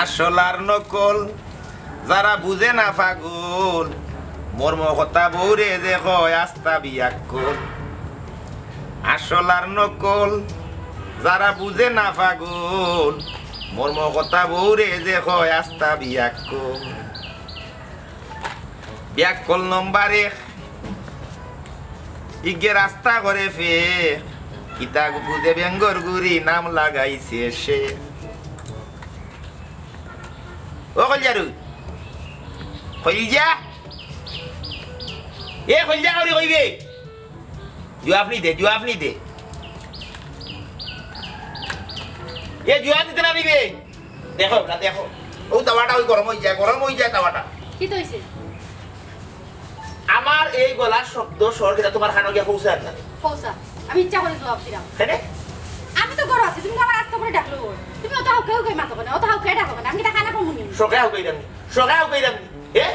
আসল আর নকল যারা বুঝে না পাগল মর্ম কথা বৌরে যে কয় আস্তা বিয়া কল আসল আর নকল যারা বুঝে না পাগল মর্ম কথা বৌরে যে কয় আস্তা বিয়া কল ব্যাকল নম্বর 1 ইগে রাস্তা করে ফে ইতা বুঝে বেঙ্গর গুরি নাম লাগাইছে সে ও কলজারু কলজা এ কলজা করি কইবে জবাব নি দে এ জবাব দিতে না দিবে দেখো না দেখো ও তাওয়াটা ওই গরম হই যায় তাওয়াটা কি হইছে আমার এই গলার শব্দ স্বর যেটা তোমার কানে গিয়া পৌঁছে আর না পৌঁছা আমি ইচ্ছা করে জবাব দিলাম হ্যাঁ আমি তো গরম আছি তুমি আমার রাস্তা করে ডাকলো তুমি অত হাউকে মাতো না অত হাউকে ডাকো না আমি টাকা না কমুনি সকাও কইরাম এ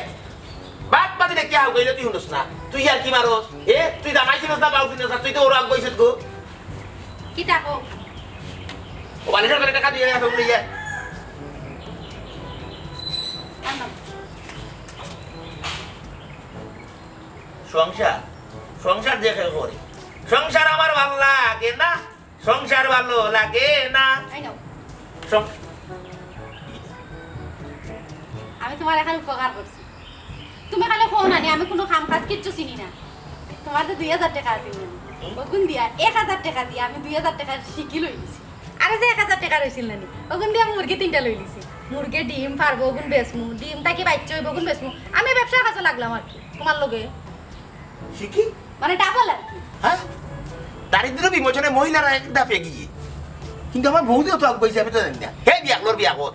বাত বাদি রে কিয়া কইলে তুই হুনস না তুই আর কি মারোস এ তুই জামাই ছিলস না বাউ ছিলস না তুই তো ওরা কইছিস গো কি ডাকো ও বালিশের করে টাকা দিয়ে আসো বলি যায় সংসার দেখে করে সংসার আমার ভালো লাগে না সংসার ভালো লাগে না আমি তোমার এখন উপকার করছি তুমি খালি ফোন আনি আমি কোনো কাম কাজ কিচ্ছু চিনি না তোমার তো 2000 টাকা আছে ওগুন দিয়া 1000 টাকা দিয়া আমি 2000 টাকা শিখি লই নিছি আরে যে 1000 টাকা রইছিল না ওগুন দিয়া মুরগি 3টা লই নিছি মুরগি ডিম পারবো ওগুন বেচমু ডিমটা কি বাচ্চা হইব ওগুন বেচমু আমি ব্যবসার কাজে লাগলাম আর কি তোমার লগে শিখি মানে ডাবল আর কি হ্যাঁ দারিদ্র বিমোচনে মহিলারা একটা পেগিয়ে কিন্তু আমার বউদিও তো কইছে আমি তো জানি না হে বিয়া কর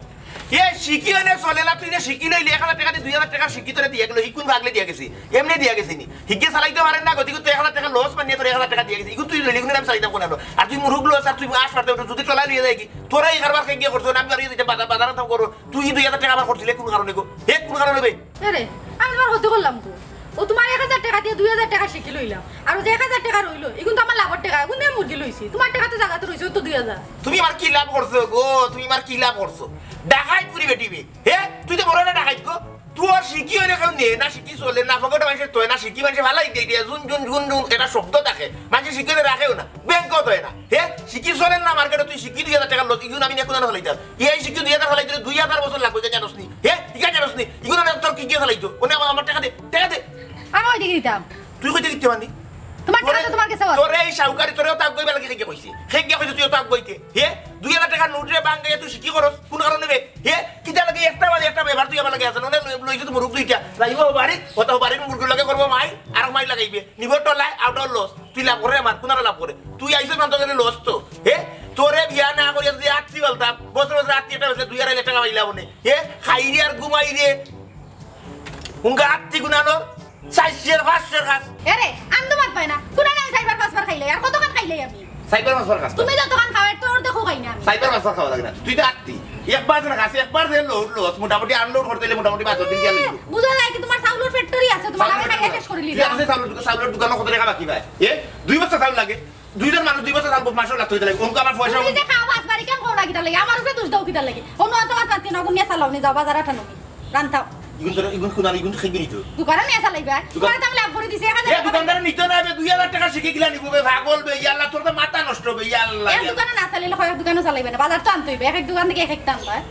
এ শিখি হলে চলে না তুই শিখি লইলি 1000 টাকা দিয়ে 2000 টাকা শিখি তোরে দিয়ে গেল হিকুন ভাগলে দিয়ে গেছি এমনি দিয়ে গেছি নি হিকে চালাইতে পারেন না গতি তুই 1000 টাকা লস মানিয়ে তোর 1000 টাকা দিয়ে গেছি তুই লইলি কোন আমি চালাইতাম কোন আর তুই মুরুগ লস আর তুই আস পারতে যদি চলাই নিয়ে যাই কি তোরা এই কারবার খেয়ে গিয়ে করছো না আমি আর এই বাজার দাম করো তুই 2000 টাকা আবার করছিস কোন কারণে গো হে কোন কারণে বে আরে আমি তোমার হতে করলাম গো ও তোমার 1000 টাকা দিয়ে 2000 টাকা শিখি লইলাম আর যে 1000 টাকা রইলো এখন তো আমার লাভের টাকা এখন দিয়ে মুরগি লইছি তোমার টাকা তো জায়গা তো রইছে তো 2000 তুমি আর কি লাভ করছো গো তুমি আর কি লাভ করছো ডাকাইত পুরি বেটিবি হে তুই তো বড় না ডাকাইত গো তুই আর শিখি হইলে কেউ নে না শিখি চলে না ফকটা মানুষের তো না শিখি মানুষের ভালাই দিয়ে দিয়ে জুন এটা শব্দ থাকে মানুষ শিখি রাখেও না ব্যাংকও তো না হে শিখি চলেন না মার্কেটে তুই শিখি 2000 টাকা লস ইগুন আমি না কোন হলাইতাম এই শিখি 2000 হলাইতে 2000 বছর লাগবে জানোস নি হে ইকা জানোস নি ইগুন না তোর কি কি হলাইতো ওনে আমার টাকা দে আমি ওই দিকে দিতাম তুই কইতে দিতে মানি তোমার টাকা তো তোমার কাছে আছে তোরে এই সাউকারি তোরেও তাক কইবা লাগে কি কইছি হেগে কইছিস তুইও তাক কইতে হে 2000 টাকা নোট রে বাঙ্গাইয়া তুই কি করস কোন কারণে বে হে কিটা লাগে একটা ব্যবহার তুই আমার লাগে আছে ওনে লইছিস তো মুরুগ দুইটা লাইব বাড়ি ওটাও বাড়ির মুরগি লাগে করব মাই আর মাই লাগাইবে নিবর টলাই আউট অফ লস তুই লাভ করে আমার কোন লাভ করে তুই আইছিস মান তো লস তো হে তোরে বিয়া না করিয়া যদি আত্তি বলতাম বছর বছর আত্তিটা হইছে 2000 টাকা পাইলা বনে হে খাইরি আর ঘুমাই রে উনকা আত্তি গুনানো 400-500 কাজ আরে আমি তো মাত পাই না কোন না 4-5 বার খাইলে আর কতক্ষণ খাইলে আমি 4-5 কাজ তুমি যতক্ষণ খাওয়ার তোর দেখো খাই না আমি 4-5 খাওয়া লাগে না তুই তো আত্তি একবার না খাসি একবার যে লস মোটামুটি আনলোড করতে হলে মোটামুটি 5 দিন গেল বুঝা যায় কি তোমার চাউলের ফ্যাক্টরি আছে তোমার আমি খাইয়া শেষ করে লিলাম আছে চাউলের দোকানে কত টাকা বাকি ভাই এ 2 বছর চাউল লাগে দুইজন মানুষ 2 বছর চাউল মাসও লাগতে লাগে ওনকে আমার পয়সা তুমি যে খাওয়া বাসবাড়ি কেন কোনা কিটা লাগে আমার উপরে দোষ দাও কিটা লাগে অন্য অত বাত পাতি না গুনিয়া চালাও নি যাও বাজার আঠানো রান্তাও ইগুন কোন ইগুন খাইবি নিতো দোকানে নিয়ে চালাইবা দোকানে তো আমি লাভ করে দিছি 1000 টাকা দোকানদার নিতো না 2000 টাকা শিখে গিলা নিবো বে পাগল বে ইয়া আল্লাহ তোর তো মাথা নষ্ট বে ইয়া আল্লাহ এই দোকানে না চালাইলে হয় দোকানে চালাইবে না বাজার তো আনতে হইবে এক দোকান থেকে এক টান হয়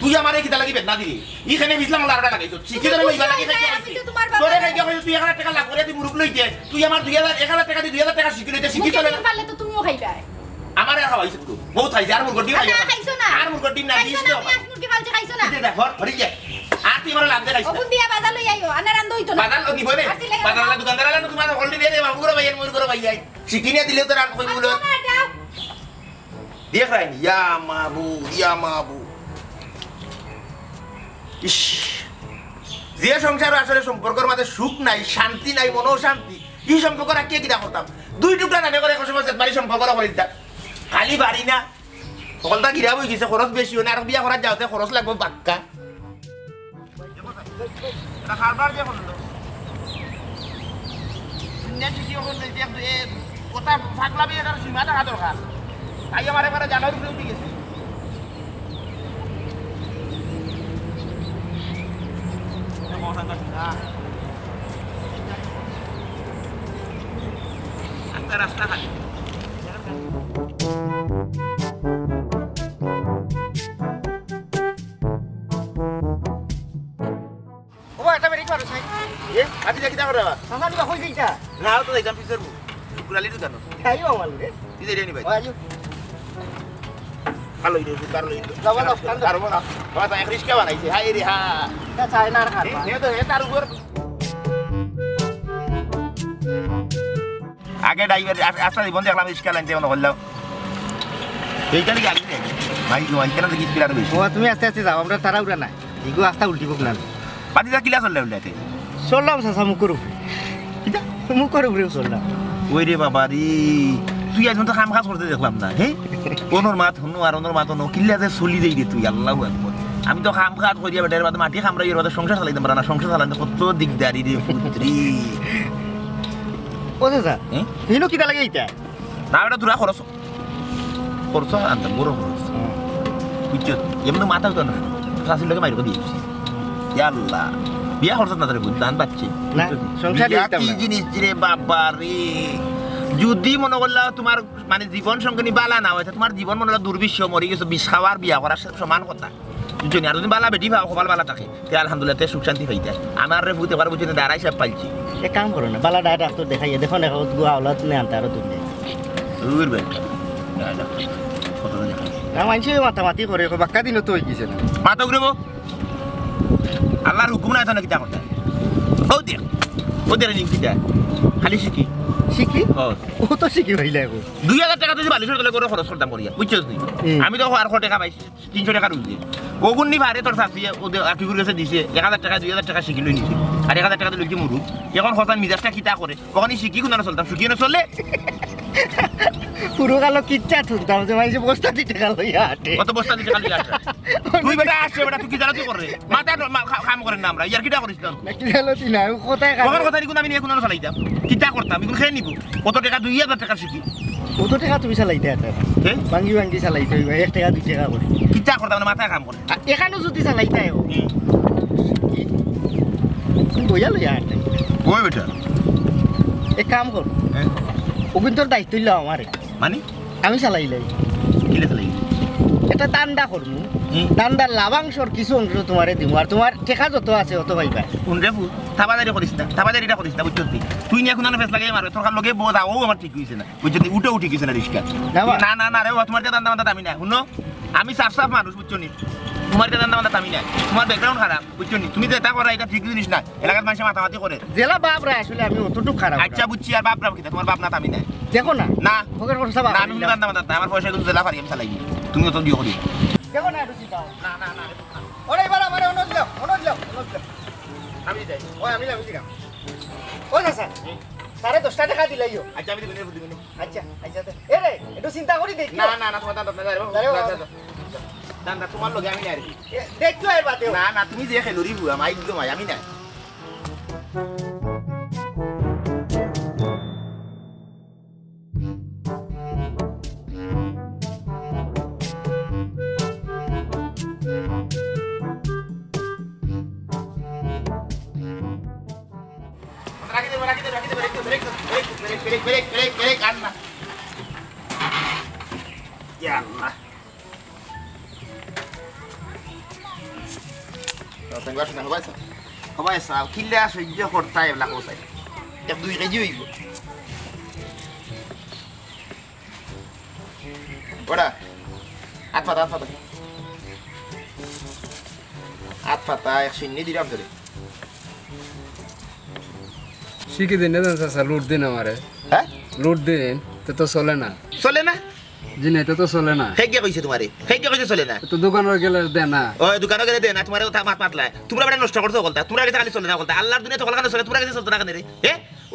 তুই আমারে কিটা লাগিবে না দিবি ইখানে বিসলাম লাড়া লাগাইছো শিখে ধরে লইবা লাগি খাইছি তোরে খাইকে হইছো তুই 1000 টাকা লাভ করে দি মুরুক লইতে তুই আমার 1000 টাকা দি 2000 টাকা শিখে লইতে শিখি চলে না পারলে তো তুমিও খাইবা আমারে খাওয়াইছ তো বহুত খাইছি আর মুরগি খাইছো না খাইছো না আর মুরগি না দিছ তো আমি আজ মুরগি ফালতে খাইছো না দেখ হরি যায় আর তুই আমার লাভ দে খাইছ ওগুন দিয়া বাজার লই আইও আনে রান্দ হইতো না বাজার লই বলে বাজারলা দোকানদারলা তোমার হলদি দিয়ে দে মাগুরা ভাই মুরগুরা ভাই আই শিখি নিয়ে দিলে তো রান কই বলো দেখ রাইনি ইয়া মাবু ইস যে সংসার আসলে সম্পর্কের মধ্যে সুখ নাই শান্তি নাই মনো শান্তি এই সম্পর্ক রাখিয়ে কিনা করতাম 2 টুকরা নামে করে সময় বাড়ি সম্পর্ক করে দিতাম খালি বাড়ি না সকলটা গিরা বই গেছে খরচ বেশি হয় না আর বিয়া করার যাওতে খরচ লাগবে পাক্কা খাবার যে হলো কথা ফাগলামি এটার সীমা থাকা দরকার তাই আমার এবারে জানার উপরে উঠে গেছে একটা রাস্তা খালি ওবা এটা বেরি করো সাই এ আদি দেখি দেখো রে সামানি বা কই গইতা না তো দেখলাম পিছের মুখ কুলালি দোকান খাইও আমালু রে কি দেরি নি ভাই ও আজু ভালো ইদো কারলো ইদো যাও, যাও, কান্দো। কারবো না বাবা এক রিস্কা বানাইছে হাই রে হা তা চাই না আর খাবা এ তো এ তার উপর আগে ড্রাইভার আস্তা জীবন দেখলাম রিস্কা লাইন তেমন বললাম এইখানে গাড়ি নেই ভাই ওইখানে দেখি স্পিরার বেশি ও তুমি আস্তে আস্তে যাও আমরা তারা উড়া না ইগো আস্তা উল্টিব না পাতিটা কিলা চললে উল্লাতে চললাম সাসা মুকুর কিটা মুকুর উপরে চললাম ওই রে বাবা রে তুই একজন তো কাম কাজ করতে দেখলাম না হ্যাঁ ওনর মাত হনু আর ওনর মাত হনু কিল্লা যে চলি দেই রে তুই আল্লাহু আকবার আমি তো কাম কাজ করিয়া বেটার মাঝে মাটি কামড়াই এর মাঝে সংসার চালাইতে পারা না সংসার চালাতে কত দিগদারি রে পুত্রী ও সাসা হ্যাঁ হিনো কিটা লাগে এইটা না এটা তোরা খরচ খরচ আনতে বড় খরচ বুঝছো এমনি মাথা তো না শাশুর লোকে মাইরো দিয়েছি আল্লাহ বিয়া খরচ না তোরে বুঝতে আন পাচ্ছি না, সংসার দিতাম কি না। জিনিস রে বাবা রে যদি মনে করলা তোমার মানে জীবন সঙ্গিনী বালা না হয়েছে তোমার জীবন মনে হলো দুর্বিশ্ব মরে গেছো বিষ খাওয়ার বিয়া করার সমান কথা বুঝছো আর যদি বালা বেটি ভাও কপাল বালা থাকে তে আলহামদুলিল্লাহ তে সুখ শান্তি পাইতে আমার রে বুঝতে পারো বুঝছো দাঁড়াই সব পাইছি এক কাম করো না বালা ডাক্তার দেখাইয়া দেখো না গুয়া আওলাদ নে আনতে আরো তুমি দূর বেটা কত দেখা না মানছি মাতামাতি করে বাক্কা দিনও তো হয়ে গেছে না মাথা ঘুরবো আল্লাহর হুকুম নাই তো নাকি তা করতে ও দিয়ে নিকি দেয় খালি শিখি শিখি ও ও তো শিখি হইলে এখন 2000 টাকা যদি বালিশের তলে করে খরচ করতাম করিয়া বুঝছিস তুই আমি তো আর টাকা পাইছি 300 টাকা রুজি ওগুন নি ভারে তোর শাশি ওদের আকিগুর কাছে দিছে 1000 টাকা 2000 টাকা শিখি লই নিছি আর 1000 টাকা লইছি মুরু এখন খরচ মিজাজটা কিতা করে কখনই শিখি কোন না চলতাম শিখি না চললে পুরো কালো কিচ্ছা শুনতাম যে মাইছে বস্তা দিতে গেল হাটে কত বস্তা দিতে খালি আসে তুই বেটা আসছে বেটা তুই কি জানো তুই করে মাথা কাম করেন না আমরা ইয়ার কিটা করিস না নাকি গেলো তুই না কোথায় কখন কথা নিকুন আমি নিয়ে কোনো চালাইতাম কিতা করতাম আমি খেয়ে নিব কত টাকা 2000 টাকা শিখি কত টাকা তুমি চালাইতে একটা হ্যাঁ ভাঙ্গি ভাঙ্গি চালাইতে হইবা 1 টাকা 2 টাকা করে কিতা করতাম না মাথায় কাম করে আর এখানেও যদি চালাইতে হয় বইয়া লই হাটে ওই বেটা এক কাম কর ওগুন তোর দায়িত্ব হইল আমারে মানে আমি চালাইলাই কিলে চালাই এটা দান্দা করমু দান্দার লাভাংশর কিছু অংশ তোমারে দিমু আর তোমার টেকা যত আছে অত পাইবা কোন রে ফুল থাবাদারি করিস না থাবাদারিটা করিস না বুঝছিস তুই নিয়ে কোনো ফেস লাগিয়ে মারবে তোর লগে বোঝা ও আমার ঠিক হইছে না বুঝছিস উঠে গেছে না রিস্কা না না না রে তোমার যে দান্দা মান্দা আমি না শুনো আমি সাফ সাফ মানুষ বুঝছো নি তোমার যে দান্দা মান্দা আমি না তোমার ব্যাকগ্রাউন্ড খারাপ বুঝছো নি তুমি যেটা করা এটা ঠিক জিনিস না এলাকার মানুষ মাতামাতি করে জেলা বাপরা আসলে আমি অতটুকু খারাপ না। আচ্ছা বুঝছি আর বাপ রাম কিতা তোমার বাপ না আমি না দেখো না না ফকের কথা সব না আমি দান্দা মান্দা আমার পয়সা কিন্তু জেলা পারি আমি চালাই তুমি তো দিও করি দেখো না রুচি দাও না না না ওরে এবার আমারে অনুরোধ দাও আমি যাই ওই আমি দিলাম ও স্যার 10.5 টাকা দিলাইও আচ্ছা আমি দিবেন আচ্ছা আচ্ছা এ রে একটু চিন্তা করি দেখি না না না তোমার দান্দা দান্দা তোমার লগে আমি নাই দেখতো এর বাদে না না তুমি যে খেলুরি বুয়া মাই একদম আমি নাই break আন্না ইয়া আল্লাহ তো বাস না সবাই সব কিল্লে সহ্য করতে এবলা কোসাই এক দুই কেজি হইব ওড়া হাত পাতা এক সিন্নি দিলাম ধরে শিখে দিন না চাচা লুট দিন আমারে হ্যাঁ লুট দিন তো চলে না চলে না জি না তো চলে না হেগে কইছে তোমারে হেগে কইছে চলে না তো দোকানের গেলে দে না ওই দোকানে গেলে দে না তোমার কথা মাত মাতলা তোমরা বড় নষ্ট করছো বলতা তোমরা কাছে খালি চলে না বলতা আল্লাহর দুনিয়া তো কলকাতা চলে তোমরা কাছে চলতে না কেন রে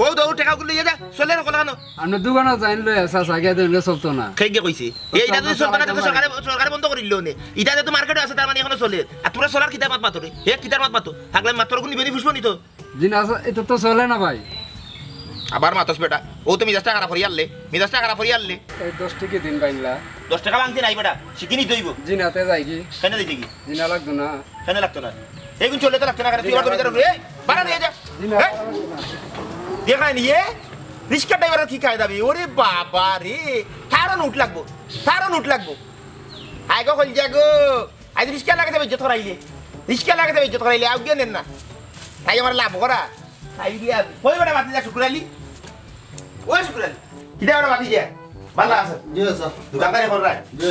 ও দৌ টাকা গুলো ইয়ে যা চলে না কলকাতা আমরা দোকানে যাইন লই চাচা গিয়ে দিন চলতো না হেগে কইছে এইটা যদি চলতে না তো সরকারে বন্ধ করিল নে এটা তো মার্কেটে আছে তার মানে এখনো চলে আর তোমরা চলার কিতা মাত মাতো রে কিতার মাত মাতো থাকলে মাত্র কোন বেনিফিট নি তো জি না এটা তো চলে না ভাই আবার মাতস বেটা ও তো মিজাজটা খারাপ করি আনলে এই 10 টাকা দিন বাইলা 10 টাকা ভাঙতে নাই বেটা শিখিনি দইব জি নাতে যাই কি কেন দিতে কি জি না লাগতো না কেন লাগতো না এগুন চলে তো লাগছে না তুই আমার ভিতরে এই বাড়া নিয়ে যা দেখা নিয়ে রিক্সা ড্রাইভারের কি খাই দাবি ওরে বাবা রে তারও নোট লাগবো আইগো কল যাগো আজ রিক্সা লাগাতে বেজত করাইলে আগে নেন না তাই আমার লাভ করা তাই দিয়া কই বড় বাতি যা শুকুরালি ওই শুকুরালি কিটা বড় বাতি যা ভালো আছে জি স্যার দোকানদারে কোন রায় জি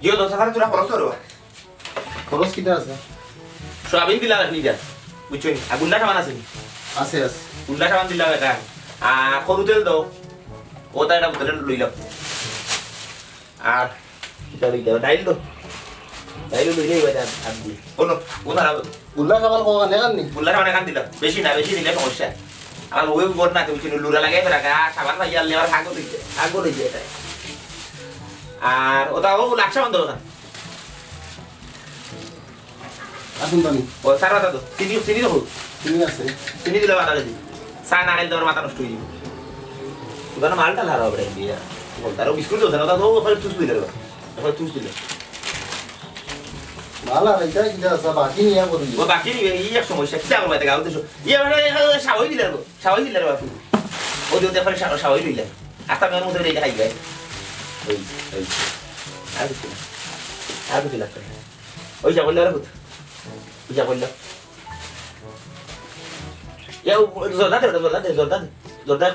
জিও 10,000 তোরা খরচ করো খরচ কিটা আছে সোয়াবিন দিলা রাখলি যা বুঝছো আর গুন্ডা সামান আছে আছে গুন্ডা সামান দিলা এটা আর সরু তেল দাও ওটা এটা বোতলে লই লাও আর কিটা লই দাও ডাইল লই লই এটা আর দি ওনা গুল্লা খাবার কোয়া নেগানি গুন্ডা সামান এখান দিলা বেশি দিলে সমস্যা আমার ওই বোর্ড না তুমি চিনি লুরা লাগাই রাখা সাবান ভাই আর লেবার আগো লই যায় এটা আর ওটা ও লাক্সা বন্ধ না আসুন তানি ও সারা দাও চিনি দাও চিনি আছে চিনি দিলে বাতা দিই চা না খাইলে তোমার মাথা নষ্ট হয়ে যাবে দোকানে মালটা লাগাও বড় দিয়া বলতা আর বিস্কুট দাও না দাও ওখানে চুষ দিলে মালা রাইতা কিটা আছে বাকি নিয়া করি ও বাকি নি এই এক সমস্যা কি যাবো বাইতে গাও দেছো ইয়ে মানে সাওই দিলে বাপু ও দিও দেখো সাওই দিলে আতা মের মধ্যে রেখে খাইবে ওই আর কিছু লাগবে ওই যা বললে রাখো ওই যা বললে ইয়া জোরদার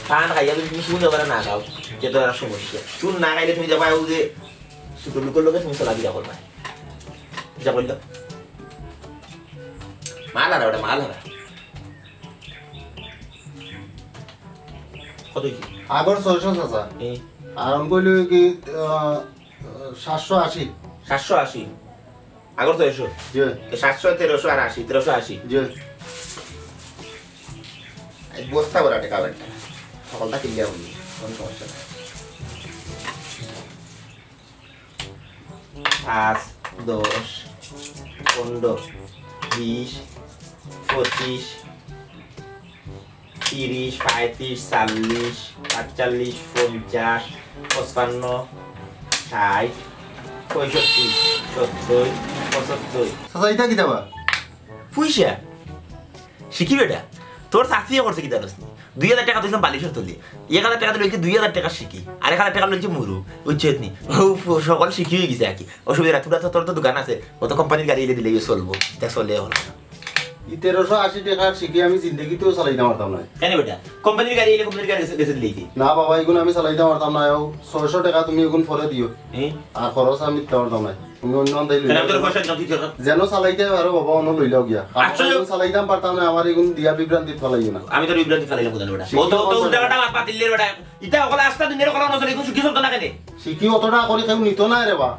খান খাইয়া তুমি শুন যাবে না খাও যেটা সমস্যা শুন না খাইলে তুমি যাবা ও যে ছোট লোকের লোকে তুমি চলা দিয়া করবা যা বললো মাল হারা কত কি আগর 600 আছে আর আমি কইলো কি 780 780 আগর তো এসো জি 700 1300 আর 80 1380 জি এই বস্তা বড় টাকা বাটা সকলটা কিনলে হবে কোন সমস্যা নাই 5 10 15 20 25 30 35 40 48 50 55 60 65 70 75 সাদা এটা কি দেবা ফুইসা শিখি বেটা তোর চাকরি করছে কি জানোস 2000 টাকা দিলাম বালিশের তলি 1000 টাকা দিলে 2000 টাকা শিখি আর 1000 টাকা লইছে মুরু বুঝছিস নি সকল শিখি হয়ে গেছে কি অসুবিধা তোরা তো তোর তো দোকান আছে অত কোম্পানির গাড়ি এলে দিলে চলবো দেখ চলে হল 1380 টাকা শিখি আমি জিন্দেগিতেও চালাইতে পারতাম না কেন বেটা কোম্পানির গাড়ি এলে কোম্পানির গাড়ি বেঁচে দিলে কি না বাবা এগুলো আমি চালাইতে পারতাম না 600 টাকা তুমি এগুন পরে দিও আর খরচ আমি দিতে পারতাম না তুমি অন্য আন্দাই লই তোর পয়সা জমতি তোর যেন চালাইতে পারো বাবা অন্য লই লাও গিয়া আমি চালাইতাম পারতাম না আমার এগুন দিয়া বিভ্রান্তি ফলাইও না আমি তো বিভ্রান্তি ফেলাইলাম কোদাল বেটা ও তো উল্টা বেটা মাত পাতিলে বেটা ইটা ওকলা আস্তা দিনের করা নজরে কিছু কিছু তো না কেনে শিখি অতটা করে কেউ নিত না রে বা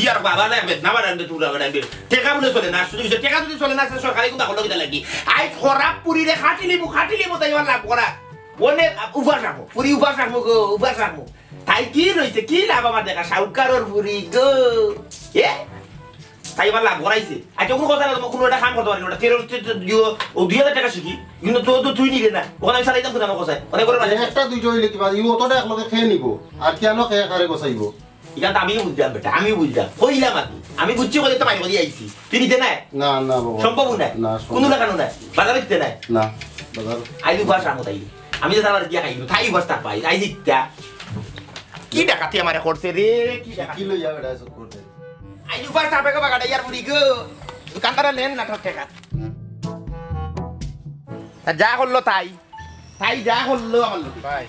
ইয়ার বাবা লাগবে না বাড়ান তুই বাড়ান টাকা বলে চলে না শুধু টাকা যদি চলে না সরকারি কোন দাখল কিটা লাগি আই খরাব পুরি রে খাটি লিবু তাই লাভ করা বনে উবাস রাখো পুরি উবাস রাখো তাই কি রইছে কি লাভ আমার দেখা সাউকারর পুরি গো এ তাই আমার লাভ করাইছে আই তো কোন কথা না কোন একটা কাম করতে পারি না 2000 টাকা শিখি কিন্তু তো তুই নিলে না ওখানে আমি চালাইতাম কোন কথা অনেক বড় মাঝে একটা দুইটা হইলে কি ইউ অতটা একলগে খেয়ে নিব আর কেন খেয়ে খারে গোছাইব এটা আমিও বুঝলাম বেটা আমিও বুঝলাম কইলাম আমি বুঝছি বলে তো বাইরে আইছি তুই নিতে নাই না না বাবা সম্ভব না না কোনো লাগানো নাই বাজারে দিতে নাই না বাজার আইলু ভাষা মত আইলু আমি যে তার দিয়া খাইলু থাই বস্তা পাই আই জিতা কি ডাকাতি আমারে করছে রে কি কি ডাকাতি লই যাবে এটা সব করতে আইলু ভাষা পাবে বাগাটা ইয়ার বুড়ি গো দোকানদার নেন না টাকা যা করলো তাই যা করলো আমার লোক ভাই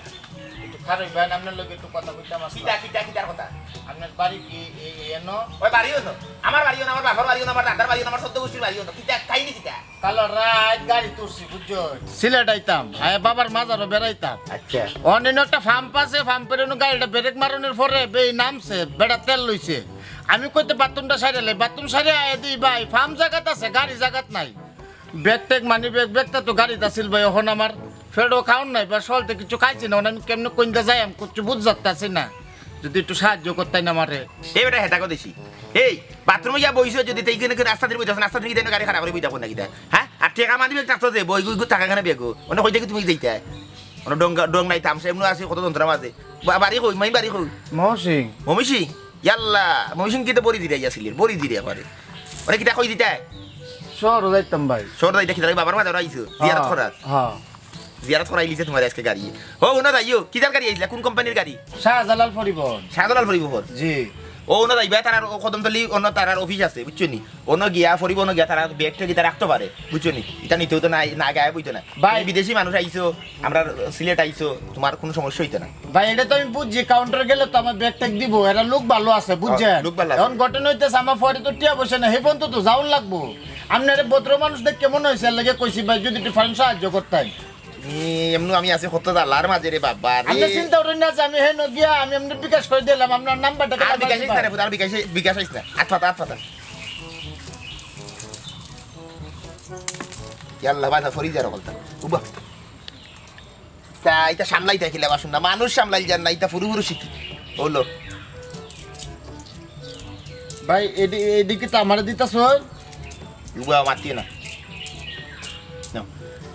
একটু খারাপ ভাই আপনার লোক একটু কথা বলতাম কিটার কথা আপনার বাড়ি কি এনো ওই বাড়িও না আমার বাবার বাড়িও না আমার দাদার বাড়িও না আমার সদ্য গোষ্ঠীর বাড়িও না কিটা খাইনি কিটা কালো রাত গাড়ি তুলছি বুঝছো সিলেট আইতাম হ্যাঁ বাবার মাজারও বেড়াইতাম আচ্ছা অন্য একটা ফার্ম পাশে ফার্ম পেরোনো গাড়িটা ব্রেক মারনের পরে বেই নামছে বেড়া তেল লইছে আমি কইতে বাথরুমটা সাইডে বাথরুম সাইডে আয় দিই ভাই ফার্ম জায়গাত আছে গাড়ি জায়গাত নাই ব্যাগ টেক মানি ব্যাগটা তো গাড়িতে আসিল ভাই এখন আমার ফেরো খাওন নাই বা সলতে কিছু খাইছি না আমি কেমনে কইন্দা যাই আমি কিছু বুঝতে না যদি একটু সাহায্য করতেন আমারে এই বেটা হেটা কো দেছি এই বাথরুমে যা বইছো যদি তাই কেন রাস্তা দিয়ে বইতাছ রাস্তা দিয়ে গাড়ি খারাপ করে বইতা কোন নাকি হ্যাঁ আর টাকা মানিবে টাকা দে বই গই টাকা কেন বেগো অন্য কইতে কি তুমি যাইতা অন্য ডং নাই তামসা এমন আছে কত যন্ত্র মাঝে বাড়ি কই মাই বাড়ি কই মহসিং মমিসি ইয়াল্লা মমিসিং কিতে বড়ি দিরে যাইছিলি বড়ি দিরে করে ওরে কিটা কই দিতা শহর যাইতাম ভাই সরদা এটা কিটা বাবার মাঝে আইছো জিয়ারত করার হ্যাঁ জিয়ারত করাই লিছে তোমার আজকে গাড়ি ও না যাইও কিদার গাড়ি আইছিলা কোন কোম্পানির গাড়ি শাহজালাল পরিবহন সাগরাল পরিবহন জি ও না যাইবা তার কদমতলি অন্য তার অফিস আছে বুঝছো নি অন্য গিয়া পরিবহন গিয়া তারা ব্যাগটা গিয়ে রাখতে পারে বুঝছো নি এটা নিতেও তো না গায়ে বুঝতো না ভাই, বিদেশি মানুষ আইছো আমরা সিলেট আইছো তোমার কোনো সমস্যা হইতো না ভাই এটা তো আমি বুঝছি কাউন্টার গেলে তো আমার ব্যাগ ট্যাগ দিব এরা লোক ভালো আছে বুঝছেন লোক ভালো আছে। এখন ঘটনা হইতেছে আমার পরে তো টিয়া বসে না হেপন তো যাওন লাগবো আপনার ভদ্র মানুষ দেখ কেমন হয়েছে এর লাগে কইছি ভাই যদি একটু ফান্ড সাহায্য করতেন এমনি আমি আছি কত জালার মাঝে রে বাবা আপনি রে চিন্তা করেন না যে আমি হেন গিয়া আমি এমনি বিকাশ করে দিলাম আপনার নাম্বারটা আর বিকাশ আইস না রে আর বিকাশ আইস না আট পাতা ইয়াল্লা বাজা ফরি যার বলতা উবা তা এটা সামলাই থাকিলে বাসুন না মানুষ সামলাই যান না এটা ফুরু ফুরু শিখি বললো ভাই এদিকে তো আমার দিতাছ উবা মাতিয়ে না নাও,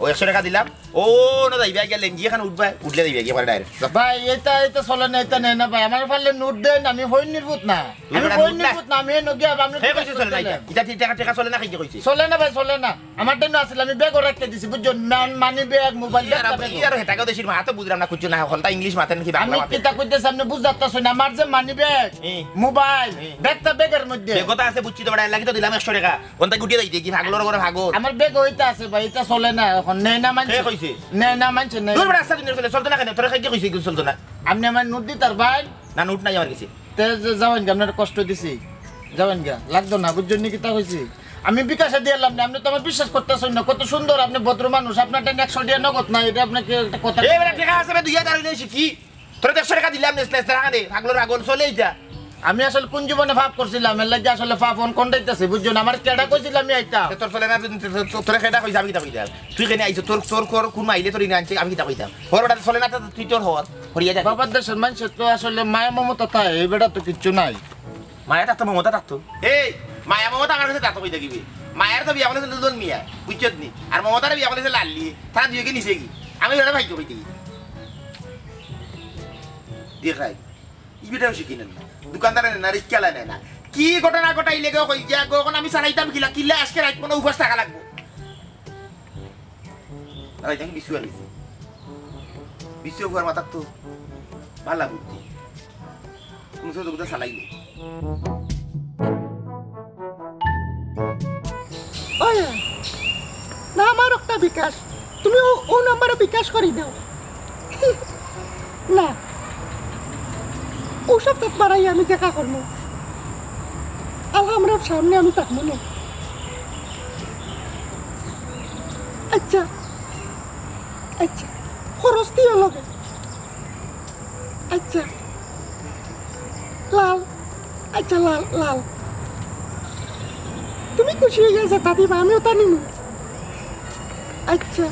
ও 100 টাকা দিলাম ও না যাইবা গেলে লেঞ্জি এখানে উঠবা উঠলে যাইবা গিয়ে ডাইরেক্ট ভাই এটা চলে না এটা নেই না ভাই আমার পারলে নোট দেন আমি হইন নির্ভূত না আমি নোট হইন না। নির্ভূত না আমি হেন গিয়া আপনি হে কইছে চলে না এটা টাকা টাকা চলে না কি কইছে চলে না ভাই চলে না আমার জন্য আসলে আমি ব্যাগ রাখতে দিছি বুঝছো মানি ব্যাগ মোবাইল ইয়ার হেটাকে দেশির মাথা বুঝলাম না কুছ না হলতা ইংলিশ মাথা নাকি আমি বাংলা মাথা কিতা কইতেছি আপনি বুঝাতেছ না আমার যে মানি ব্যাগ হুম। মোবাইল ব্যাগটা ব্যাগের মধ্যে বেগতা আছে বুঝছি তো বড় লাগি তো দিলাম 100 টাকা কোনটা গুটিয়ে যাইতে কি ভাগলোর করে ভাগো আমার ব্যাগ হইতা আছে ভাই এটা চলে না এখন নেই না মানছে কে কইছে? নেই না মানছে নেই দূর রাস্তা দিন চলতে না কেন তোরা কি কইছে কি চলতো না আপনি আমার নোট দিতার ভাই না নোট নাই আমার কাছে তে যাবেন গা আপনার কষ্ট দিছি যাবেন গা লাগতো না বুঝছেন নি কিতা হইছে আমি বিকাশে দিলাম না আপনি তো আমার বিশ্বাস করতেছেন না কত সুন্দর আপনি ভদ্র মানুষ আপনার 100 টাকা নগদ না এটা আপনাকে একটা কথা এই বেটা টাকা আছে 2000 হইলে শিখি তোরা 100 টাকা দিলাম নেসলে টাকা দে ভাগলোর আগল চলে যা আমি আসলে কোন জীবনে ভাব করছিলাম এর লাগে আসলে পাপ অন কোনটাইতেছে বুঝছেন আমার কেডা কইছিলাম আমি আইতা তোর চলে না তোরা কেডা কইছ আমি কিতা কইতাম তুই কেন আইছ তোর কোন মাইলে তোর ইনা আনছে আমি কিতা কইতাম হরটা চলে না তো তুই তোর হর হরিয়া যা বাবার দেশের মানুষ তো আসলে মায়া মমতা তাই এই বেটা তো কিচ্ছু নাই মায়া তাতো মমতা তাতো এই মায়া মমতা আমার কাছে তাতো কই দেখিবি মায়ের তো বিয়া বলেছে দুজন মিয়া বুঝছত নি আর মমতার বিয়া বলেছে লাল্লি তারা দুইকে নিছে কি আমি ওটা ভাইতো কইতে দেখাই ইবিটাও শিখিনেন না দোকানদারে না রিক্সা লাইনে না কি ঘটনা ঘটাইলে গো কই যা গখন আমি চালাইতাম কিলা আজকে রাত কোনো উপবাস থাকা লাগবো আরে জানি বিছু আনিছে বিছু ঘর মাথার তো ভালো বুদ্ধি মুসো তো চালাইলে না আমার একটা বিকাশ তুমি ও নাম্বারে বিকাশ করে দাও না ওসব তো পারাই আমি দেখা করবো আমরা সামনে আমি থাকবো না আচ্ছা আচ্ছা খরচ দিয়ে লগে আচ্ছা লাল আচ্ছা লাল লাল তুমি খুশি হয়ে গেছে তা দিবা আমিও তা নিব আচ্ছা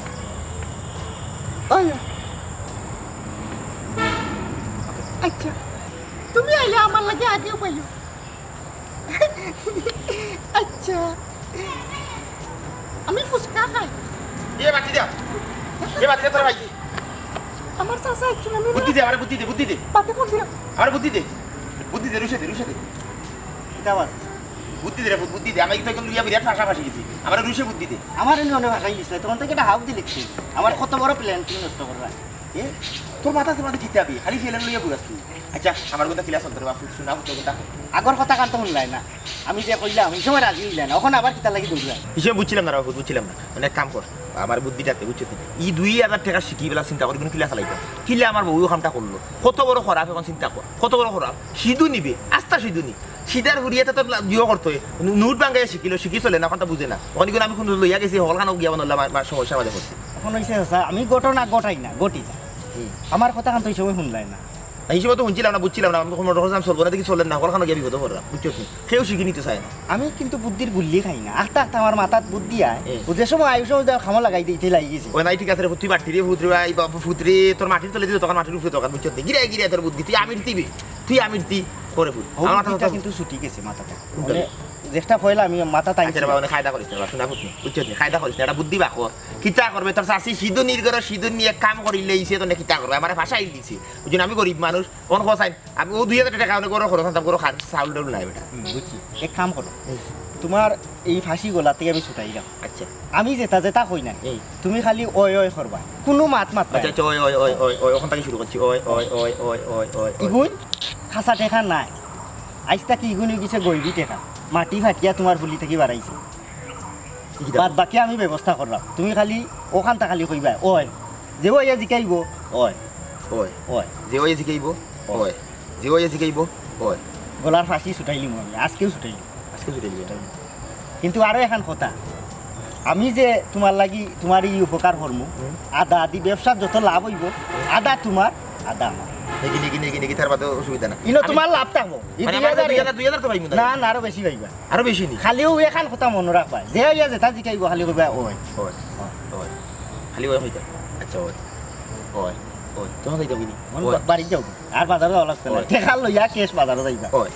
আচ্ছা তুমি আইলে আমার লাগে আগেও পাইও আচ্ছা আমি ফুচকা খাই এ বাতি দে তোর ভাই আমার চাষা একটু আমি বুদ্ধি দে আমার বুদ্ধি দে পাতে ফোন দিলাম আমার বুদ্ধি দে রুশে দে এটা আবার বুদ্ধি দে আমি তো লুইয়া বিরাট পাশাপাশি গেছি আমার রুশে বুদ্ধি দে আমার এনে অনেক ভাষাই দিছিল তখন থেকে এটা হাফ দিলে আমার কত বড় প্ল্যান তুমি নষ্ট করবা এ তোর মাথা ঠিক যাবি খালি ফেলেন লইয়া বুঝাস তুই আচ্ছা আমার কথা ক্লাস অন্তর বাপু শোনা তোর কথা আগর কথা কান তো শুনলাই না আমি যে কইলাম এই সময় রাজি হইলাই না এখন আবার কিতা লাগি দৌড়া হিসেবে বুঝছিলাম না বাপু বুঝছিলাম না মানে এক কাম কর আমার বুদ্ধিটাতে বুঝছিস 2000 টাকা শিখি বেলা চিন্তা করি কিন্তু ক্লাস চালাইতাম কিলে আমার বউ কামটা করলো কত বড় খরাপ এখন চিন্তা কর কত বড় খরাপ সিধু নিবে আস্তা সিধু নি সিধার হুড়িয়াতে তো জিও করতে নোট বাঙ্গাই শিখি চলে না কথা বুঝে না অনেকগুলো আমি কোনো লইয়া গেছি হলখানো গিয়া বানলাম আমার সমস্যা মাঝে করছে এখন হইছে আমি ঘটনা ঘটাই না ঘটি যা আমার কথা কান তো এই সময় শুনলাই না হিসেবে তো শুনছিলাম না বুঝছিলাম না আমি রকম চলবো না দেখি চলেন না হলখানো গিয়ে বিপদ করলাম বুঝছো কেউ শিখে নিতে চায় না আমি কিন্তু বুদ্ধির গুল্লি খাই না আস্তে আস্তে আমার মাথাত বুদ্ধি আয় এ। যে সময় আয়ুষ খামো লাগাই দিতে লাগি গেছে ওই নাই ঠিক আছে রে তুই বাড়তি রে ফুতরে তোর মাটির তলে দিল তখন মাটির উপরে তখন বুঝছো গিরে তোর বুদ্ধি তুই আমি দিবি তুই আমি তুই করে ফুল আমার মাথা মাথাটা কিন্তু ছুটি গেছে মাথাটা মানে যেটা পয়লা আমি মাথা টাইছি খায়দা করিস না শোনা ফুটনি বুঝছিস নি খায়দা করিস না এটা বুদ্ধি বাকো কিতা করবে তোর চাষি সিধু নির্গর সিধু নিয়ে কাম করিলে ইসে তো কিতা করবে আমার ভাষাই দিছি বুঝুন আমি গরিব মানুষ অন খসাই আমি ও 2000 টাকা অনেক বড় খরচ তাম করে খান চাউল ডাউল নাই বেটা বুঝছি এক কাম করো তোমার এই ফাঁসি গলাতে আমি ছুটাই যাও আচ্ছা আমি যেটা যেটা কই না এই তুমি খালি ওই ওই করবা কোনো মাত মাত আচ্ছা আচ্ছা ওই ওই ওই ওই ওই ওখান থেকে শুরু করছি ওই ওই ওই ওই ওই ওই ইগুন খাসা টেকা নাই আইসটা কি ইগুন গেছে গইবি টেকা মাটি ফাটিয়া তোমার ফুলি থেকে বাড়াইছে বাদ বাকি আমি ব্যবস্থা করলাম তুমি খালি ওখানটা খালি কইবা ওই যে ওই জিকাইব ওই ওই ওই যে ওই জিকাইব ওই যে ওই জিকাইব ওই গলার ফাঁসি ছুটাইলিম আমি আজকেও ছুটাইলি আজকে শুরু করবি কিন্তু আরো এখন কথা আমি যে তোমার লাগি তোমার এই উপকার করমু আদা আদি ব্যবসার যত লাভ হইব আদা তোমার আদা আমার নেকি নেকি নেকি নেকি তার বাদে অসুবিধা না ইনো তোমার লাভ থাকবো মানে আমার 2000 তো পাইমু না না আরো বেশি পাইবা আরো বেশি নি খালিও এখন কথা মনে রাখবা যে ইয়া যেটা জিকাইব খালি কইবা ওই ওই ওই খালি ওই হইতা আচ্ছা ওই ওই ওই তোমার হইতা বিনি মন ওই বাড়ি যাও আর বাজারে যাওয়া লাগবে না ওই। টেকা লইয়া কেস বাজারে যাইবা ওই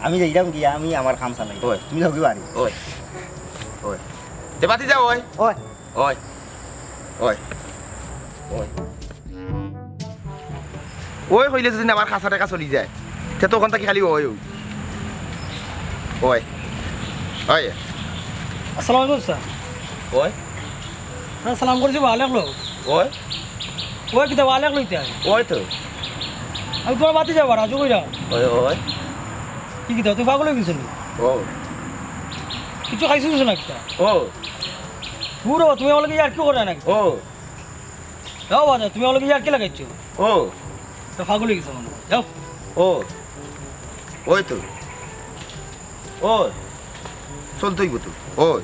আমি যাইরাম গিয়া আমি আমার কাম চালাই ওই। তুমি যাবি বাড়ি ওই ওই তে বাতি যা ওই ওই ওই ওই ওই ওই হইলে যদি আমার খাসা টাকা চলি যায় তে তো ওখান থেকে খালি ওই ওই ওই আসসালামু আলাইকুম স্যার ওই হ্যাঁ সালাম করেছি ভালো লাগলো ওই ওই কিতা ভালো লাগলো ইতা ওই তো আমি তোমার বাতি যাবো রাজু কই যাও ওই ওই কি কিতা তুই পাগল হয়ে গেছিলি ও কিছু খাইছিস না কিতা ও পুরো তুমি আমাকে ইয়ার কি করে নাকি ও যাও বাজা তুমি আমাকে ইয়ার কি লাগাইছো ও তো পাগল হয়ে গেছো মানে যাও ও ওই তো ওই চলতই তো ওই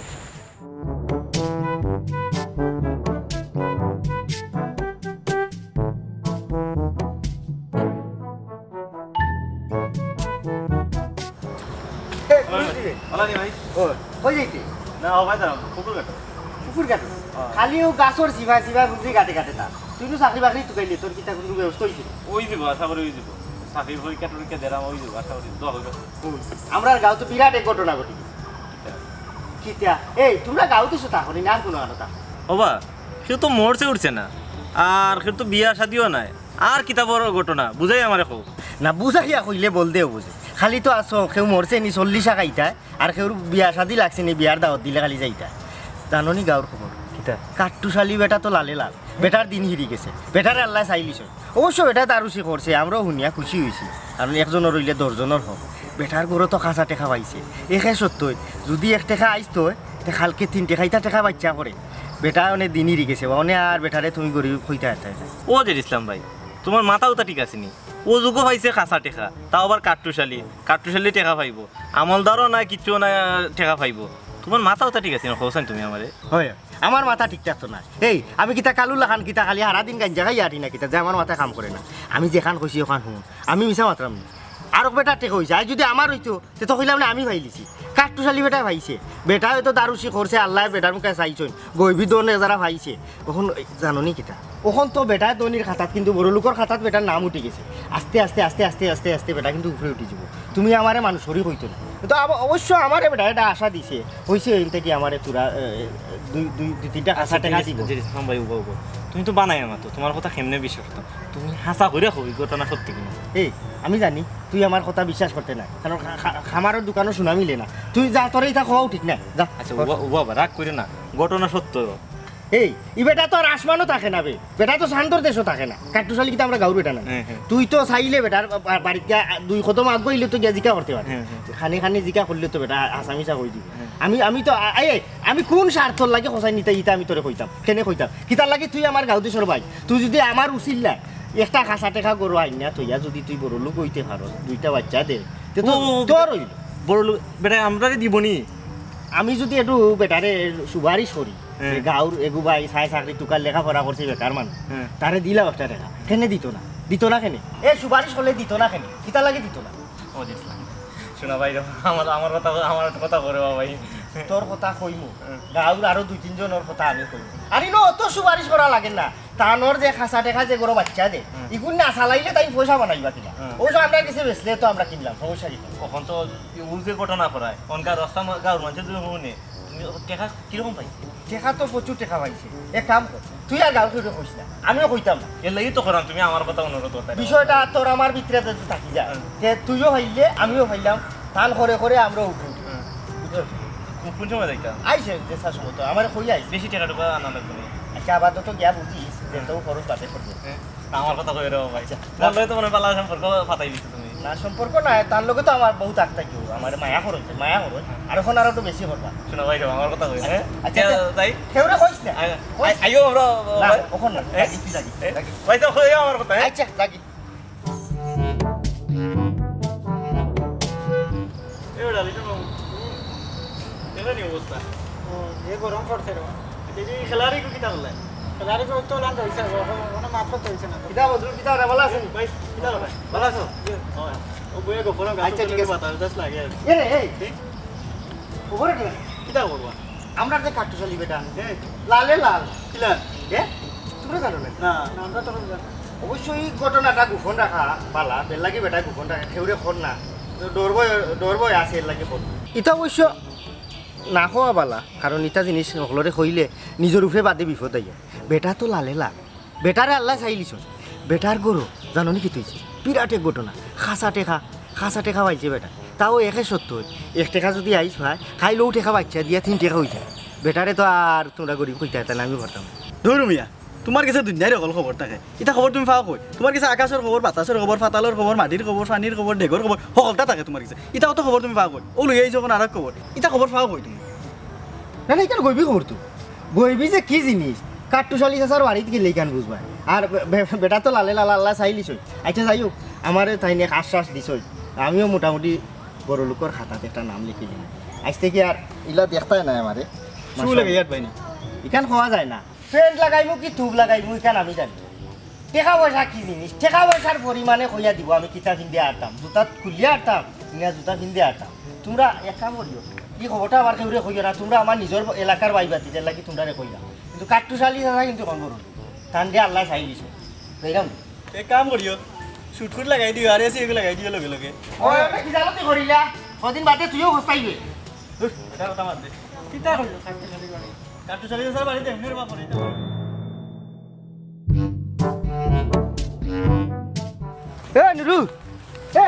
কই যাইতে পুকুর কাটো খালিও গাছর চিভা চিভা বুঝি কাটে কাটে তা তুই তো চাকরি বাকরি টুকাইলি তোর কিতা কোনো ব্যবস্থা হয়েছিল ওই দিব আশা করি ওই দিব চাকরি পরীক্ষা টরীক্ষা দেরাম ওই দিব আশা করি দোয়া হইব আমরা গাঁও তো বিরাট এক ঘটনা ঘটি কিতা এই তোমরা গাঁও দিছো তা করি না আর কোনো আনতা ওবা সে তো মরছে উঠছে না আর সে তো বিয়া শাদিও নাই আর কিতা বড় ঘটনা বুঝাই আমারে কও না বুঝাইয়া কইলে বল দেও বুঝে খালি তো আসো কেউ মরছে নি 40 খাইতা আর কেউ বিয়া শাদি লাগছে নি বিয়ার দাওয়াত দিলে খালি যাইতা জানো নি গাঁওর খবর কিতা কাট্টুশালি বেটা তো লালে লাল বেটার দিন হিরি গেছে বেটার আল্লাহ চাইলিছ অবশ্য বেটা দারুচি করছে আমরাও শুনিয়া খুশি হয়েছি কারণ একজনের রইলে 10 জনের হোক বেটার গরু তো খাঁচা টেকা পাইছে একে সত্যই যদি 1 টাকা আইতো তে খালকে 3 টাকা টাকা বাচ্চা করে বেটা অনেক দিন হিরি গেছে অনেক আর বেটারে তুমি গরিব হইতে হারতে ও যে ইসলাম ভাই তোমার মাথাও তা ঠিক আছে নি ও যুগও পাইছে খাসা টেকা তাও আবার কাট্টুশালি টেকা পাইব আমলদারও নাই কিচ্ছু না টেকা পাইব তোমার মাথাও তা ঠিক আছে না কওছেন তুমি আমারে হয় আমার মাথা ঠিক থাকতো না এই আমি কিতা কালু লাখান কিতা খালি সারাদিন গাঞ্জা খাই আটি না কিতা যে আমার মাথা কাম করে না আমি যেখান কইছি ওখান শুন আমি মিছা মাত্রাম না আর বেটা টেকা হয়েছে আর যদি আমার হইতো তে তো কইলাম না আমি ভাইলিছি কাট্টুশালি বেটা ভাইছে বেটা হয়তো দারুচি করছে আল্লাহ বেটার মুখে চাইছেন গইবি দনে যারা ভাইছে ওখন জাননি কিতা ওখন তো বেটা দনির খাতাত কিন্তু বড় লোকের খাতাত বেটার নাম উঠে গেছে আস্তে আস্তে আস্তে আস্তে আস্তে আস্তে বেটা কিন্তু উপরে উঠে যাব তুমি আমারে মানুষরই হইতো না তো অবশ্য আমারে বেটা এটা আশা দিছে হইছে এইটা কি আমারে তোরা 2-3টা খাসা টাকা দিব যে ইসলাম ভাই উবা উবা তুমি তো বানাই আমার তো তোমার কথা কেমনে বিশ্বাস করতো তুমি হাসা কইরা কবি ঘটনা সত্যি কিনা এই আমি জানি তুই আমার কথা বিশ্বাস করতে না কারণ খামারের দোকানও শোনা মিলে না তুই যা তোর এইটা খাওয়াও ঠিক না যা আচ্ছা উবা রাগ করে না ঘটনা সত্য এই ই বেটা তো আর আসমানও থাকে না বে বেটা তো শান্তর দেশও থাকে না কাট্টুশালি কিন্তু আমরা গাউর বেটা না তুই তো চাইলে বেটার বাড়িতে 2 কদম আগ গইলে তো গিয়া জিকা করতে পারে খানি খানি জিকা করলে তো বেটা আসামিসা কই দিবি আমি তো আমি কোন স্বার্থর লাগে খসাই নিতে ইটা আমি তোরে কইতাম কেনে কইতাম কিতার লাগে তুই আমার গাঁও দেশর ভাই তুই যদি আমার উচিল্লা একটা খাসা টেকা গরু আইন না তুইয়া যদি তুই বড় লোক হইতে পারো 2টা বাচ্চা দে তো তোর হইল বড় লোক বেটা আমরা দিবনি আমি যদি একটু বেটারে সুপারিশ করি গাঁর এগু ভাই চাই চাকরি টুকার লেখাপড়া করছে বেকার মানুষ তারে দিলাম 1 টাকা কেনে দিত না কেনে এ সুপারিশ করলে দিত না কেনে কিতা লাগে দিত না ও দিসলাম শোনা ভাই আমার কথা করে ভাই তোর কথা কইমু গাঁর আরো 2-3 জনের কথা আমি কইমু আরে নো তো সুপারিশ করা লাগে না তানোর যে খাসা টেকা যে গরো বাচ্চা দে ইগুন না চালাইলে তাই পয়সা বানাইবা কিনা ওই যে আমরা কিছু বেচলে তো আমরা কিনলাম সমস্যা কি কখন তো ও যে ঘটনা করায় অনকার রাস্তা গাঁর মানুষের যদি শুনে তুমি টেকা কিরকম পাইছে টেকা তো প্রচুর টেকা পাইছে এক কাম কর তুই আর গাঁও কেউ কইস না আমিও কইতাম না এর লাগি তো করাম তুমি আমার কথা অনুরোধ করতে বিষয়টা তোর আমার ভিতরে যদি থাকি যায় যে তুইও ভাইলে আমিও ভাইলাম ধান করে করে আমরাও উঠি কোন সময় যাইতা আইসে দেশার সময় তো আমার কই আইস বেশি টাকা টাকা আনা লাগবে না আচ্ছা আবার তো গিয়া বুঝিস যে তো খরচ বাদে করবে আমার কথা কই রে ভাই বললে তো মনে পালা সম্পর্ক ফাটাই দিছ তুমি না সম্পর্ক নাই তার লগে তো আমার বহুত আগ থাকি আমার মায়া খরচ আর এখন আর একটু বেশি করবা শোনা ভাই আমার কথা কই হ্যাঁ আচ্ছা যাই কেউরে কইস না আইও আমরা না ওখন না লাগি লাগি ভাই তো কই আমার কথা আচ্ছা লাগি এবারে আলি না এবারে নি অবস্থা এ গরম পড়ছে রে এই খেলারি কি কিতা হলো গাড়ি তো তো লান হইছে ওনা মাত্র তো হইছে না কিতা বদরু কিতা রে ভালো আছেন ভাই কিতা হলো ভালো আছো ও বইয়ে গো ফোন গাছ আচ্ছা ঠিক আছে বাতা দস লাগে এ রে এই ওরে কে কিতা করবা আমরা যে কাটু চলি বেটা লালে লাল কিলা এ তুমি জানো না না আমরা তো অবশ্যই ঘটনাটা গোপন রাখা পালা বেল লাগি বেটা গোপন রাখা কেউরে ফোন না ডরবই আছে এর লাগে ফোন এটা অবশ্য না খোয়া বালা কারণ এটা জিনিস সকলরে কইলে নিজের উপরে বাদে বিপদ আইয়া বেটা তো লালে লাল বেটারে আল্লাহ চাইলিছ বেটার গরু জানো নি কি তুইছে বিরাট এক ঘটনা খাসা টেকা পাইছে বেটা তাও একে সত্য এক টেকা যদি আইস হয় খাইলেও টেকা বাচ্চা দিয়া 3 টাকা হয়ে যায় বেটারে তো আর তোমরা গরিব কইতে তাহলে আমি ভরতাম ধরু মিয়া তোমার কাছে দুনিয়ার অকল খবর থাকে এটা খবর তুমি পাও কই তোমার কাছে আকাশের খবর বাতাসের খবর ফাতালের খবর মাটির খবর পানির খবর ঢেগর খবর সকলটা থাকে তোমার কাছে এটা অত খবর তুমি পাও কই ও লই আইছো কোন আর খবর এটা খবর পাও কই তুমি না না এখানে গইবি খবর তো গইবি যে কি জিনিস কাট্টু চালিস আসার বাড়িতে গেলে কেন বুঝবা আর বেটা তো লালে লাল আল্লাহ চাইলিস আচ্ছা যাই হোক আমার তাই নিয়ে আশ্বাস দিছ আমিও মোটামুটি বড় লোকের খাতাতে একটা নাম লিখে দিই আজ থেকে আর ইলা দেখতাই নাই আমারে শু লাগে ইয়াত বাইনি ইখান খাওয়া যায় না ফ্রেন্ড লাগাইমু কি থুব লাগাইমু ইখান আমি জানি টাকা পয়সা কি জিনিস টাকা পয়সার পরিমাণে কইয়া দিব আমি কিতা কিনতে আরতাম জুতা খুলিয়া আরতাম কিনা জুতা কিনতে আরতাম তোমরা এক কাম করিও কি খবরটা আমার কেউরে কইও না তোমরা আমার নিজের এলাকার বাইবাতি যার লাগি তোমরা কইলা কিন্তু কাট্টু চালি না কিন্তু কম করুন টান দিয়ে আল্লাহ চাই দিছো কইলাম এক কাম করিও শুটকুট লাগাই দিও আর এসি লাগাই দিও লগে লগে ওই কি জালতে করিলা কদিন বাদে তুইও হস্তাইবে এটা কথা মার দে কিতা হইলো কাটু চলি গাড়ি কাটু চালিয়ে স্যার বাড়িতে এমনি বা পড়ে এ নুরু এ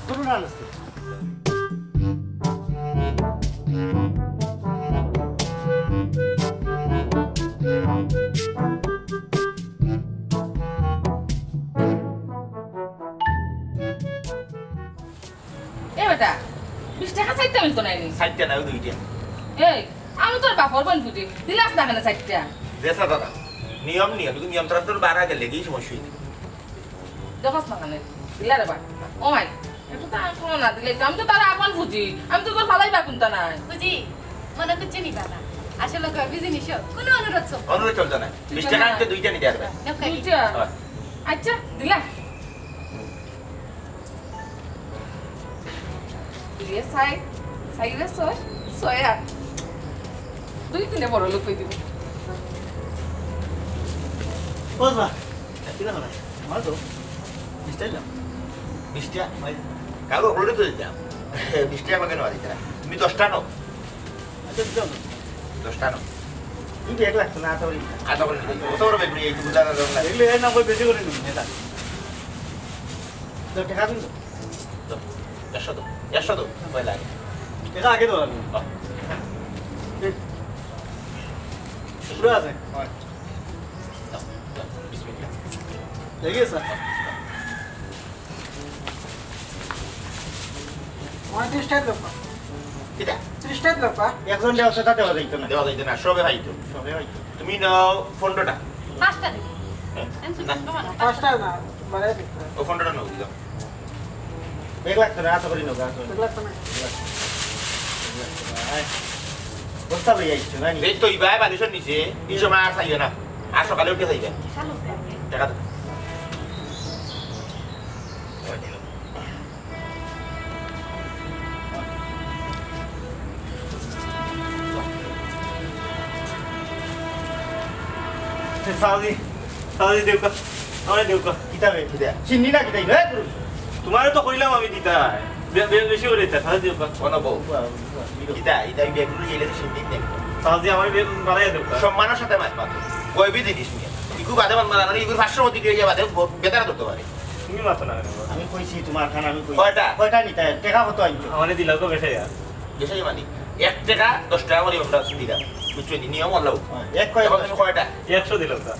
নুরু না নস্তে এ বেটা 20 টাকা চাইতে মিলতো নাই নি সাইডটা নাও দুইটা এই আমি তোর বাপর বোন ফুটি দিলাস না কেন চাইটা দেশা দাদা নিয়ম কিন্তু নিয়ম তারা তোর বাড়া গেলে কি সমস্যা হইছে দেখছ না কেন দিলা রে বা ও মাই একটু তা কোনো না দিলে আমি তো তার আপন ফুটি আমি তো তোর ফালাইবা কোনটা নাই বুঝি মনে করছে নি বাবা আসলে কবি জিনিস কোনো অনুরোধ সব অনুরোধ চলতো না 20 টাকা আনতে দুইটা নিতে পারবে দুইটা আচ্ছা দিলা দিয়ে সাইরে সয়া দুই তিনে বড় লোক কই দিব বসবা কিনা না মার তো স্টাইল 20 টাকা কারো অনুরোধ তো দিতাম 20 টাকা কেন দিতে তুমি 10 টাকা নাও আচ্ছা যাও 10 টাকা নাও কিন্তু 1 লাখ না তো আদা করে দিই কত বড় বেগুনি এই বুঝা না দরকার এগুলো এর নাম কই বেশি করে নিন এটা তো টাকা দিন তো 100 তো কয় লাগে এটা আগে তো আমি পুরো আছে বিসমিল্লাহ দেখে স্যার 30 টাকা লোক কিটা 30 টাকা লোক একজন দেওয়া সেটা দেওয়া যাইতো না দেওয়া যাইতো না সবে ভাই তো সবে ভাই তুমি নাও 15 টাকা 5টা দিবি না 5 টাকা না মানে ও 15 টাকা নাও দিলাম 1 লাখ টাকা আশা করি না গাছ 1 লাখ টাকা বস্তা লই আইছো না এই তো ইবাই বালিশর নিচে এই সময় আর চাইবে না আর সকালে উঠে যাইবে শালো টাকা দাও সাউজি সাউজি দেউকা আমার দেউকা কিতাবে কিতা চিনি না কিতাই হে তোমারে তো কইলাম আমি দিতা বেশি করে দিতা সাউজি দেউকা কোন বউ কিতা এটা বেগুলো এলে তো সিন্দিন দেখ সাউজি আমার বাড়াইয়া দেউকা সম্মানের সাথে মাছ পাতো কইবি জিনিস নিয়ে ইকু বাদে মান মানা ইকুর 500 মতি দিয়ে বাদে বেতারা ধরতে পারে তুমি মাতো না আমি কইছি তোমার খান আমি কই কয়টা? কয়টা নিতে টাকা কত আনছো আমারে দিলাও তো বেশাইয়া দেশে মানে 1 টাকা 10 টাকা করে আমরা দিলাম বুঝছো নি নিয়ম আল্লাহ এক কয় এখন তুমি কয়টা 100 দিলাম তা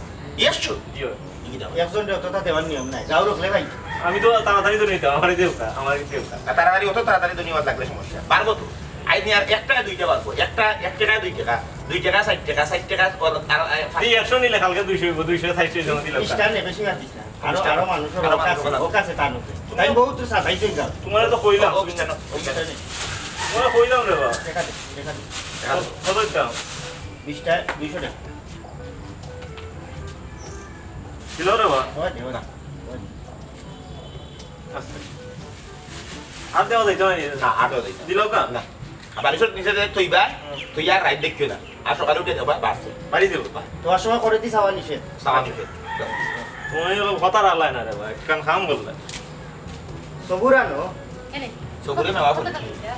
100 জিও কি দাও একজন যতটা দেওয়ার নিয়ম নাই যাও রাখলে ভাই আমি তো তাড়াতাড়ি তো নিতে আমারে দেউকা আমারে দেউকা তাড়াতাড়ি অত তাড়াতাড়ি তো নিওয়ার লাগলে সমস্যা পারবো তো আই নি আর 1 টাকা 2 টাকা পারবো 1 টাকা 1 টাকা 2 টাকা 2 টাকা 60 টাকা 60 টাকা আর এই 100 নিলে কালকে 200 হইব 260 জমা দিলাম ইস্টা নে বেশি না দিস না আরো মানুষের কাছে তার নতে তাই বহুত সাজাইতে যাও তোমারে তো কইলাম ওইখানে তোমারে কইলাম রে বাবা টাকা দে টাকা দে কত দাও 20 টা 200 টাকা দিলো রে বাবা হয় দেও না আচ্ছা আর দেওয়া যাইতো না আটো দেই দিলো কা না বালিশের নিচে তুইবা তুই আর রাইট দেখিও না আর সকালে উঠে যাবা বাসে বাড়ি দেবো তোমার সময় করে দিস আবার নিষেধ সামান দিতে তুমি কথা রালাই না রে ভাই কান খাম বললে সবুরানো এনে সবুরে মেওয়া কত বলছি টাকা দিতে?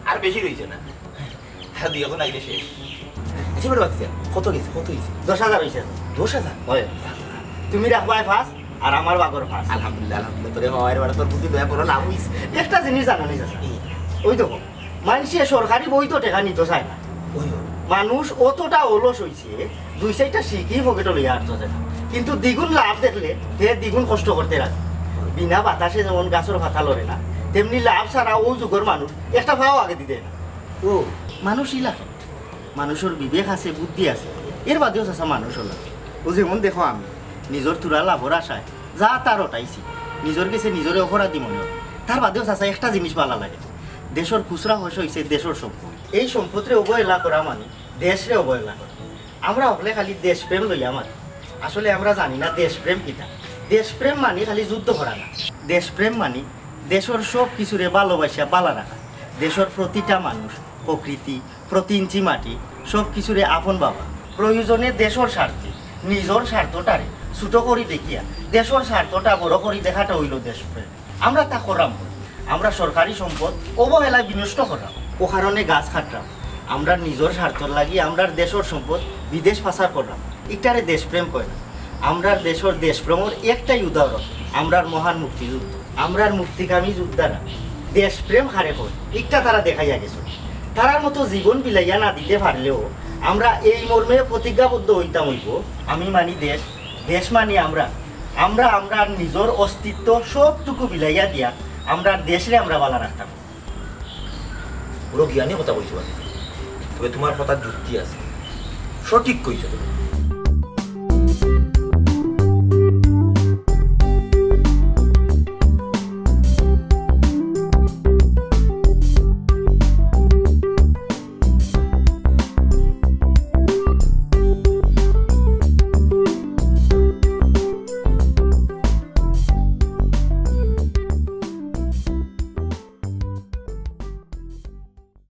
আর বেশি রইছে না আর দিয়ে এখন আইলে শেষ এসে বড় বাচ্চা কত গেছে 10,000 হইছে 10,000 হয় তুমি রাখবাই ফাস আর আমার বাগর ফাস আলহামদুলিল্লাহ তোরে মায়ের বাড়ি তোর বুদ্ধি দয়া করো লাভ হইছে একটা জিনিস জানো নি চাচা ওই দেখো মানুষে সরকারি বই তো টাকা নিতে চায় না মানুষ অতটা অলস হইছে 2-4টা শিখি পকেটে লইয়া আসতে চায় কিন্তু দ্বিগুণ লাভ দেখলে তে দ্বিগুণ কষ্ট করতে রাখে বিনা বাতাসে যেমন গাছের পাতা লড়ে না তেমনি লাভ ছাড়া ও যুগের মানুষ একটা ভাও আগে দিতে না ও মানুষই লাগে মানুষের বিবেক আছে বুদ্ধি আছে এর বাদেও চাচা মানুষ হলো ও যেমন দেখো আমি নিজের তুরা লাভর আশায় যা তার ওটাইছি নিজের কাছে নিজের অপরাধী মনে হয় তার বাদেও চাচা একটা জিনিস ভালো লাগে দেশের খুচরা হয়েছে হয়েছে দেশের সম্পদ এই সম্পদরে অবহেলা করা মানে দেশরে অবহেলা করা আমরা হলে খালি দেশপ্রেম লইয়া মানে আসলে আমরা জানি না দেশপ্রেম কিতা দেশপ্রেম মানে খালি যুদ্ধ করা না দেশপ্রেম মানে দেশের সব কিছুরে ভালোবাসা বালা রাখা দেশের প্রতিটা মানুষ প্রকৃতি প্রতি ইঞ্চি মাটি সব কিছুরে আপন বাবা প্রয়োজনে দেশের স্বার্থে নিজের স্বার্থটারে ছোট করি দেখিয়া দেশের স্বার্থটা বড় করি দেখাটা হইল দেশপ্রেম আমরা তা করাম আমরা সরকারি সম্পদ অবহেলায় বিনষ্ট করাম ও কারণে গাছ কাটলাম আমরা নিজের স্বার্থর লাগি আমরা দেশের সম্পদ বিদেশ পাচার করলাম ইটারে দেশপ্রেম কয় না আমরা দেশের দেশপ্রেমের একটাই উদাহরণ আমরার মহান মুক্তিযুদ্ধ আমরার মুক্তিকামী যোদ্ধারা দেশপ্রেম হারে হয় একটা তারা দেখাইয়া গেছে তারার মতো জীবন বিলাইয়া না দিতে পারলেও আমরা এই মর্মে প্রতিজ্ঞাবদ্ধ হইতাম হইব আমি মানি দেশ দেশ মানি আমরা আমরা নিজের অস্তিত্ব সবটুকু বিলাইয়া দিয়া আমরা দেশরে আমরা ভালো রাখতাম পুরো জ্ঞানী কথা কইছো তবে তোমার কথা যুক্তি আছে সঠিক কইছো তুমি